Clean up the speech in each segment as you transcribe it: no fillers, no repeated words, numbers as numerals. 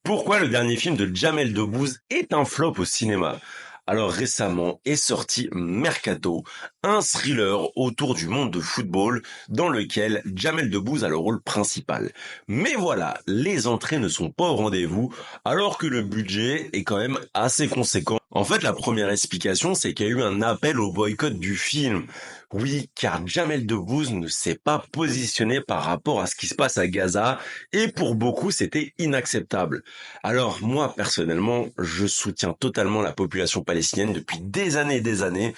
Pourquoi le dernier film de Jamel Debbouze est un flop au cinéma? Alors récemment est sorti Mercato, un thriller autour du monde de football dans lequel Jamel Debbouze a le rôle principal. Mais voilà, les entrées ne sont pas au rendez-vous alors que le budget est quand même assez conséquent. En fait, la première explication, c'est qu'il y a eu un appel au boycott du film. Oui, car Jamel Debbouze ne s'est pas positionné par rapport à ce qui se passe à Gaza et pour beaucoup, c'était inacceptable. Alors moi, personnellement, je soutiens totalement la population palestinienne depuis des années et des années,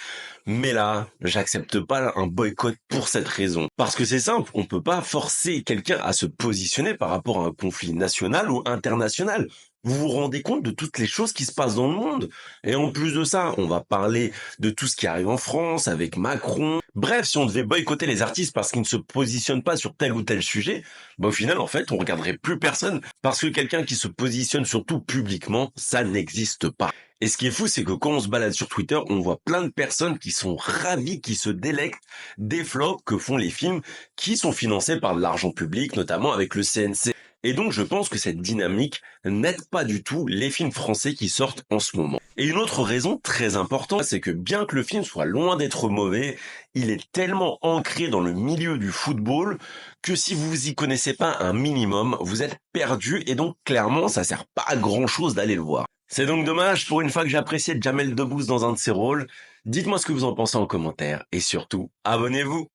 mais là, j'accepte pas un boycott pour cette raison. Parce que c'est simple, on peut pas forcer quelqu'un à se positionner par rapport à un conflit national ou international. Vous vous rendez compte de toutes les choses qui se passent dans le monde? Et en plus de ça, on va parler de tout ce qui arrive en France avec Macron. Bref, si on devait boycotter les artistes parce qu'ils ne se positionnent pas sur tel ou tel sujet, bah au final, en fait, on regarderait plus personne. Parce que quelqu'un qui se positionne surtout publiquement, ça n'existe pas. Et ce qui est fou, c'est que quand on se balade sur Twitter, on voit plein de personnes qui sont ravies, qui se délectent des flops que font les films qui sont financés par de l'argent public, notamment avec le CNC. Et donc, je pense que cette dynamique n'aide pas du tout les films français qui sortent en ce moment. Et une autre raison très importante, c'est que bien que le film soit loin d'être mauvais, il est tellement ancré dans le milieu du football que si vous y connaissez pas un minimum, vous êtes perdu et donc clairement, ça sert pas à grand chose d'aller le voir. C'est donc dommage, pour une fois que j'appréciais Jamel Debbouze dans un de ses rôles. Dites-moi ce que vous en pensez en commentaire et surtout, abonnez-vous.